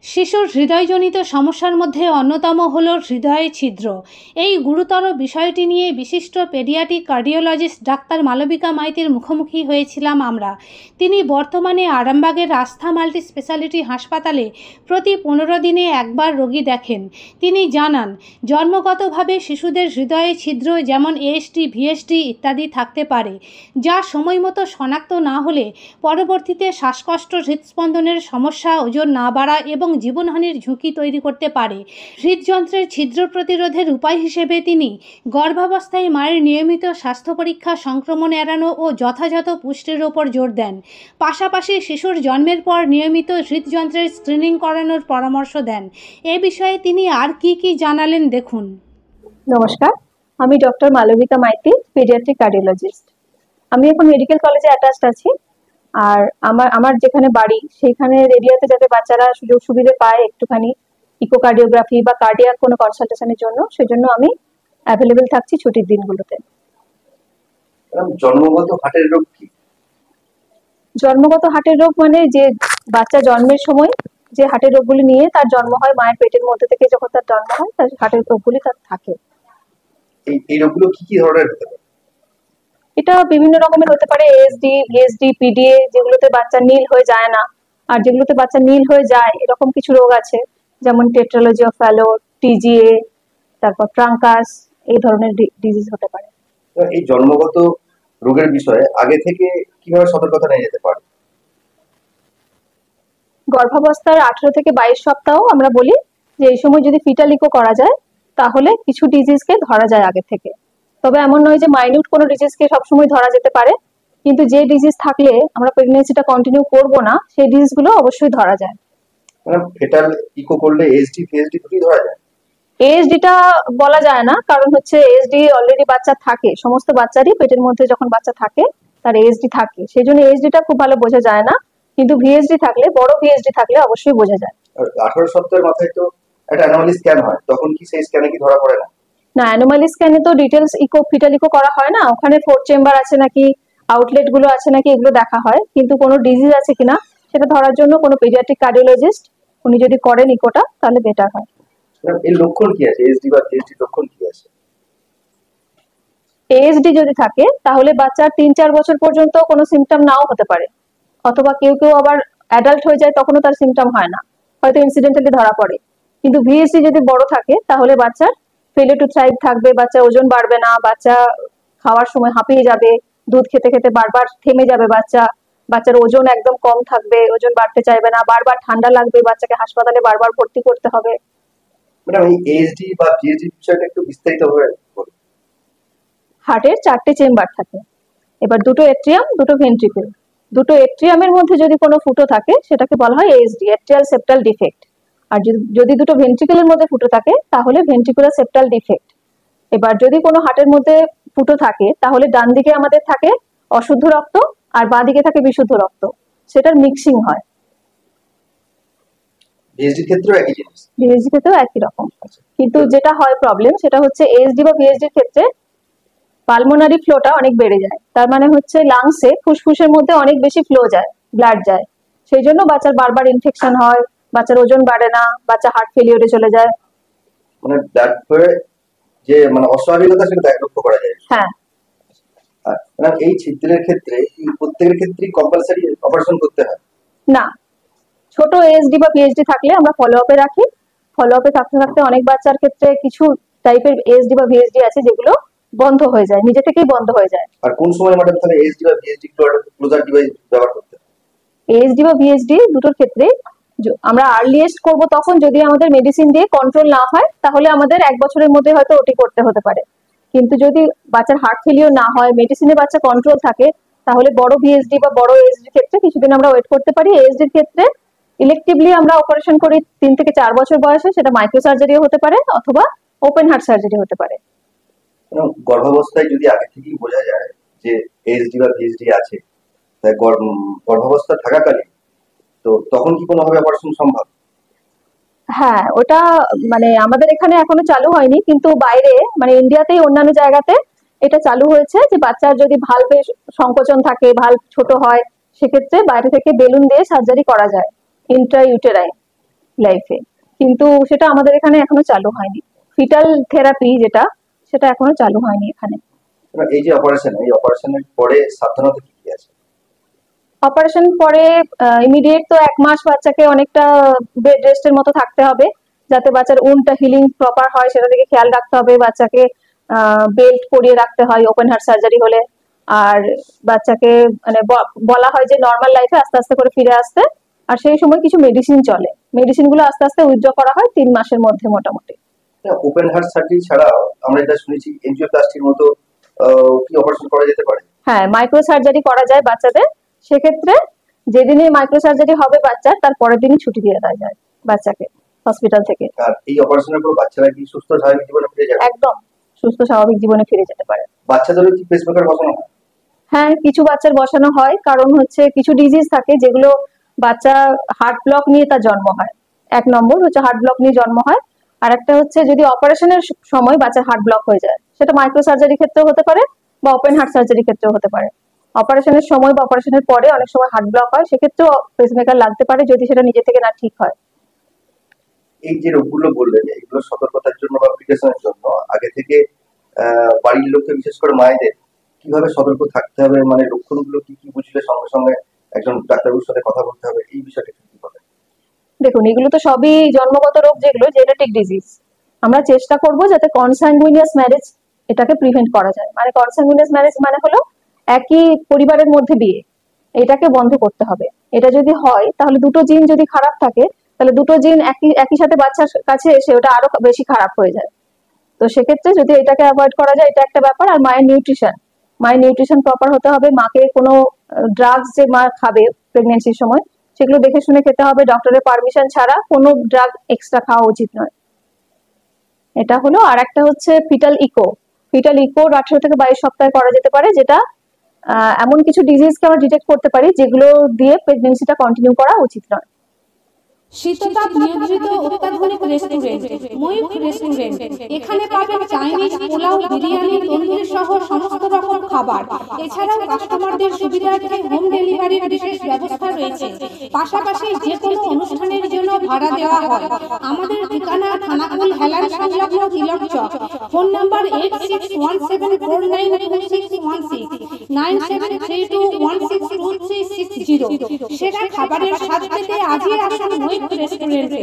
শিশুর হৃদয়জনিত সমস্যার মধ্যে অন্যতম হল হৃদয়ে ছিদ্র। এই গুরুতর বিষয়টি নিয়ে বিশিষ্ট পেডিয়াট্রিক কার্ডিওলজিস্ট ডাক্তার মালবিকা মাইতির মুখোমুখি হয়েছিলাম আমরা। তিনি বর্তমানে আরামবাগের আস্থা মাল্টি স্পেশালিটি হাসপাতালে প্রতি 15 দিনে একবার রোগী দেখেন। তিনি জানান, জন্মগতভাবে শিশুদের হৃদয়ে ছিদ্র যেমন এএসডি, ভিএসডি ইত্যাদি থাকতে পারে, যা সময়মতো শনাক্ত না হলে পরবর্তীতে শ্বাসকষ্ট, হৃদস্পন্দনের সমস্যা, ওজন না বাড়া এবং জীবনহানির ঝুঁকি তৈরি করতে পারে। হৃদযন্ত্রের ছিদ্র প্রতিরোধের উপায় হিসেবে তিনি গর্ভাবস্থায় মায়ের নিয়মিত স্বাস্থ্য পরীক্ষা, সংক্রমণ এড়ানো ও যথাযথ পুষ্টির ওপর জোর দেন। পাশাপাশি শিশুর জন্মের পর নিয়মিত হৃদযন্ত্রের স্ক্রিনিং করানোর পরামর্শ দেন। এ বিষয়ে তিনি আর কি জানালেন দেখুন। নমস্কার, আমি doctor Malabika Maiti, pediatric cardiologist. আমি এখন মেডিকেল কলেজে অ্যাটাচড আছি। আর আমার যেখানে বাড়ি সেইখানে রেডিওতে যাতে বাচ্চারা সুযোগ সুবিধা পায় একটুখানি ইকোকার্ডিওগ্রাফি বা কার্ডিয়াক কোনো কনসালটেশনের জন্য, সেজন্য আমি অ্যাভেলেবেল থাকছি ছুটির দিনগুলোতে। জন্মগত হার্টের রোগ কি? জন্মগত হার্টের রোগ মানে যে বাচ্চা জন্মের সময় যে হার্টের রোগগুলি নিয়ে তার জন্ম হয়, মায়ের পেটের মধ্যে থেকে যখন তার জন্ম হয়, তার হার্টের রোগগুলি তার থাকে। এই রোগগুলো কি ধরনের হতে পারে? এটা বিভিন্ন রকমের হতে পারে। এএসডি, ভিএসডি, পিডিএ, যেগুলোতে বাচ্চা নীল হয়ে যায় না, আর যেগুলোতে বাচ্চা নীল হয়ে যায় এরকম কিছু রোগ আছে, যেমন টেট্রালজি অফ ফ্যালো, টিজিএ, তারপর ট্রাঙ্কাস, এই ধরনের ডিজিজ হতে পারে। এই জন্মগত রোগের বিষয়ে আগে থেকে কিভাবে সতর্কতা নিয়ে যেতে পারে? গর্ভাবস্থার 18 থেকে 22 সপ্তাহ আমরা বলি যে এই সময় যদি ফিটাল ইকো করা যায় তাহলে কিছু ডিজিজকে ধরা যায় আগে থেকে। তবে এমন নয় যে মাইনিউট কোনো ডিজিজকে সবসময় ধরা যেতে পারে, কিন্তু যে ডিজিজ থাকলে আমরা প্রেগন্যান্সিটা কন্টিনিউ করব না সেই ডিজিজগুলো অবশ্যই ধরা যায়। মানে ফেটাল ইকো করলে এএসডি, ভিএসডি দুটোই ধরা যায়? এএসডিটা বলা যায় না, কারণ হচ্ছে এএসডি অলরেডি বাচ্চা থাকে, সমস্ত বাচ্চারই পেটের মধ্যে যখন বাচ্চা থাকে তার এএসডি থাকে, সেই জন্য এএসডিটা খুব ভালো বোঝা যায় না। কিন্তু ভিএসডি থাকলে, বড় ভিএসডি থাকলে অবশ্যই বোঝা যায়। 18 সপ্তাহের মাথায় তো একটা অ্যানোমালি স্ক্যান হয়, তখন কি সেই স্ক্যানে কি ধরা পড়ে না? না, অ্যানোমালি স্ক্যানে তো ডিটেলস ইকো, ফিটাল ইকো করা হয় না, ওখানে 4 চেম্বার আছে নাকি, আউটলেট গুলো আছে নাকি, এগুলো দেখা হয়। কিন্তু কোনো ডিজিজ আছে কিনা সেটা ধরার জন্য কোনো পেডিয়াট্রিক কার্ডিওলজিস্ট উনি যদি করেন ইকোটা তাহলে বেটার হয়। এর লক্ষণ কি আছে? এএসডি বা ভিএসডি লক্ষণ কি আছে? এএসডি যদি থাকে তাহলে বাচ্চার 3-4 বছর পর্যন্ত কোনো সিমটম নাও হতে পারে, অথবা কেউ আবার অ্যাডাল্ট হয়ে যায় তখনও তার সিমটম হয় না, হয়তো ইনসিডেন্টালি ধরা পড়ে। কিন্তু ভিএসডি যদি বড় থাকে তাহলে বাচ্চার ফেলিয়ার টু থ্রাইভ থাকবে, বাচ্চা ওজন বাড়বে না, বাচ্চা খাওয়ার সময় হাঁপিয়ে যাবে, দুধ খেতে খেতে বারবার থেমে যাবে, বাচ্চার ওজন একদম কম থাকবে, ওজন বাড়তে চাইবে না, বারবার ঠান্ডা লাগবে, বাচ্চাকে হাসপাতালে বারবার ভর্তি করতে হবে। ম্যাডাম, এই এএসডি বা ভিএসডি বিষয়টা একটু বিস্তারিতভাবে বলুন। হার্টের 4টে চেম্বার থাকে, এবার দুটো এট্রিয়াম, দুটো ভেন্ট্রিকল। দুটো এট্রিয়ামের মধ্যে যদি কোনো ফুটো থাকে সেটাকে বলা হয় এএসডি, এট্রিয়াল সেপ্টাল ডিফেক্ট। আর যদি দুটো ভেন্ট্রিকলের মধ্যে ফুটো থাকে তাহলে ভেন্ট্রিকুলার সেপ্টাল ডিফেক্ট। এবার যদি কোনো হার্টের মধ্যে ফুটো থাকে তাহলে ডান দিকে আমাদের থাকে অশুদ্ধ রক্ত আর বাঁ দিকে থাকে বিশুদ্ধ রক্ত, সেটার মিক্সিং হয়। ভিএসডি ক্ষেত্রেও একই জিনিস? ভিএসডি ক্ষেত্রেও একই রকম, কিন্তু যেটা হয় প্রবলেম সেটা হচ্ছে এএসডি বা ভিএসডির ক্ষেত্রে পালমোনারি ফ্লোটা অনেক বেড়ে যায়। তার মানে হচ্ছে লাংসে, ফুসফুসের মধ্যে অনেক বেশি ফ্লো যায়, ব্লাড যায়, সেই জন্য বাচ্চার বারবার ইনফেকশন হয়, বাচ্চার ওজন বাড়ে না, বাচ্চা হার্ট ফেলিওরে চলে যায়। মানে ব্লাড ফ্লোয়ে যে মানে অস্বাভাবিকতা সেটা লক্ষ্য করা যায়। হ্যাঁ। মানে এই ছিদ্রের ক্ষেত্রে প্রত্যেকের ক্ষেত্রেই কম্পালসারি অপারেশন করতে হয় না, ছোট এএসডি বা ভিএসডি থাকলে আমরা ফলো আপে রাখি। ফলো আপে থাকতে থাকতে অনেক বাচ্চার ক্ষেত্রে কিছু টাইপের এএসডি বা ভিএসডি আছে যেগুলো বন্ধ হয়ে যায়, নিজে থেকেই বন্ধ হয়ে যায়। আর কোন সময় ম্যাডাম তাহলে এএসডি বা ভিএসডি ক্লোজার ডিভাইস ব্যবহার করতে হয়? এএসডি বা ভিএসডি দুটোর ক্ষেত্রে আমরা আর্লিয়েস্ট করব তখন যদি আমাদের মেডিসিন দিয়ে কন্ট্রোল না হয়, তাহলে আমাদের 1 বছরের মধ্যে হয়তো ওটি করতে হতে পারে। কিন্তু যদি বাচ্চার হার্ট ফেলিওর না হয়, মেডিসিনে বাচ্চা কন্ট্রোল থাকে, তাহলে বড় ভিএসডি বা বড় এএসডি ক্ষেত্রে কিছুদিন আমরা ওয়েট করতে পারি। এএসডির ক্ষেত্রে ইলেকটিভলি আমরা অপারেশন করি 3 থেকে 4 বছর বয়সে, সেটা মাইক্রো সার্জারিও হতে পারে অথবা ওপেন হার্ট সার্জারি হতে পারে। গর্ভাবস্থায় যদি আগে থেকেই বোঝা যায় যে এএসডি বা ভিএসডি আছে, তাই গর্ভাবস্থা থাকাকালীন তো তখন কি কোনোভাবে অপারেশন সম্ভব? হ্যাঁ, ওটা মানে আমাদের এখানে এখনো চালু হয়নি, কিন্তু বাইরে মানে ইন্ডিয়াতেই অন্যান্য জায়গাতে এটা চালু হয়েছে যে বাচ্চার যদি ভালভে সংকোচন থাকে, ভালভ ছোট হয়, সেক্ষেত্রে বাইরে থেকে বেলুন দিয়ে সার্জারি করা যায় ইন্ট্রা ইউটেরাইন। লাইফে, কিন্তু সেটা আমাদের এখানে এখনো চালু হয়নি। ফিটাল থেরাপি যেটা, সেটা এখনো চালু হয়নি এখানে। এবার এই যে অপারেশন, এই অপারেশনের পরে সাবধানতা কি কি আছে? অপারেশন পরে ইমিডিয়েট তো 1 মাস বাচ্চাকে অনেকটা বেড রেস্টের মতো থাকতে হবে, যাতে বাচ্চার উন্ডটা হিলিং প্রপার হয় সেটা দিকে খেয়াল রাখতে হবে। বাচ্চাকে বেল্ট পরিয়ে রাখতে হয় ওপেন হার্ট সার্জারি হলে। আর বাচ্চাকে মানে বলা হয় যে নর্মাল লাইফে আস্তে আস্তে করে ফিরে আসতে। আর সেই সময় কিছু মেডিসিন চলে, মেডিসিন গুলো আস্তে আস্তে উইথড্র করা হয় 3 মাসের মধ্যে মোটামুটি। ওপেন হার্ট সার্জারি ছাড়াও আমরা এটা শুনেছি এনজিওপ্লাস্টির মতো কি অপারেশন করা যেতে পারে? হ্যাঁ, মাইক্রো সার্জারি করা যায় বাচ্চাদের। সেক্ষেত্রে যেদিনে মাইক্রো সার্জারি হবে বাচ্চার, তার পরের দিনই ছুটি দিয়ে দেওয়া যায় বাচ্চাকে হসপিটাল থেকে। আর এই অপারেশনের পর বাচ্চারা কি সুস্থ স্বাভাবিক জীবনে ফিরে যাবে? একদম সুস্থ স্বাভাবিক জীবনে ফিরে যেতে পারে। বাচ্চাদেরও কি পেসমেকার বসানো হয়? হ্যাঁ, কিছু বাচ্চার বসানো হয়, কারণ হচ্ছে কিছু ডিজিজ থাকে যেগুলো বাচ্চা হার্ট ব্লক নিয়ে তার জন্ম হয়। 1 নম্বর হচ্ছে হার্ট ব্লক নিয়ে জন্ম হয়। আর একটা হচ্ছে যদি অপারেশনের সময় বাচ্চার হার্ট ব্লক হয়ে যায়, সেটা মাইক্রো সার্জারি ক্ষেত্রেও হতে পারে বা ওপেন হার্ট সার্জারি ক্ষেত্রেও হতে পারে। অপারেশনের সময় বা অপারেশনের পরে অনেক সময় হার্ট ব্লক হয়, সেক্ষেত্রেও পেসমেকার লাগতে পারে যদি সেটা নিজে থেকে না ঠিক হয়। এই যে রোগগুলো বললেন, এগুলো সতর্কতার জন্য বা প্রিকশনের জন্য আগে থেকে বাড়ির লোককে, বিশেষ করে মায়েদের কিভাবে সতর্ক থাকতে হবে, মানে লক্ষণগুলো কি কি বুঝলে সঙ্গে সঙ্গে একজন ডাক্তারবাবুর সাথে কথা বলতে হবে, এই বিষয়টা কি বলেন? দেখুন, এগুলো তো সবই জন্মগত রোগ, যেগুলো জেনেটিক ডিজিজ। আমরা চেষ্টা করব যাতে কনসাংগুইনিয়াস ম্যারেজ এটাকে প্রিভেন্ট করা যায়। মানে কনসাংগুইনিয়াস ম্যারেজ মানে হলো একই পরিবারের মধ্যে বিয়ে, এটাকে বন্ধ করতে হবে। এটা যদি হয় তাহলে দুটো জিন যদি খারাপ থাকে, তাহলে দুটো জিন একই একই সাথে বাচ্চার কাছে এসে ওটা আরো বেশি খারাপ হয়ে যায়। তো সেক্ষেত্রে যদি এটাকে অ্যাভয়েড করা যায়, এটা একটা ব্যাপার। আর মায়ের নিউট্রিশন প্রপার হতে হবে। মাকে কোনো ড্রাগস যে মা খাবে প্রেগনেন্সির সময়, সেগুলো দেখে শুনে খেতে হবে। ডক্টরের পারমিশন ছাড়া কোনো ড্রাগ এক্সট্রা খাওয়া উচিত নয়। এটা হলো। আর একটা হচ্ছে ফিটাল ইকো। 18 থেকে 22 সপ্তাহে করা যেতে পারে, যেটা এমন কিছু ডিজিজকে আমরা ডিটেক্ট করতে পারি যেগুলো দিয়ে প্রেগনেন্সিটা কন্টিনিউ করা উচিত নয়। শীততাপ নিয়ন্ত্রিত অত্যাধুনিক রেস্টুরেন্ট ময়ূখ রেস্টুরেন্ট। এখানে পাবেন চাইনিজ, পোলাও, বিরিয়ানি, তন্দুরি সহ সমস্ত রকম খাবার। এছাড়াও কাস্টমারদের সুবিধার্থে হোম ডেলিভারির বিশেষ ব্যবস্থা রয়েছে। পাশাপাশি যে কোনো অনুষ্ঠানের জন্য ভাড়া দেওয়া হয়। আমাদের ঠিকানা খানাকুল হেলান সংলগ্ন তিলক চক। Phone number 8617492616 9732162360। সেরা খাবারের স্বাদ পেতে আজই আসুন ময়ূখ রেস্টুরেন্টে।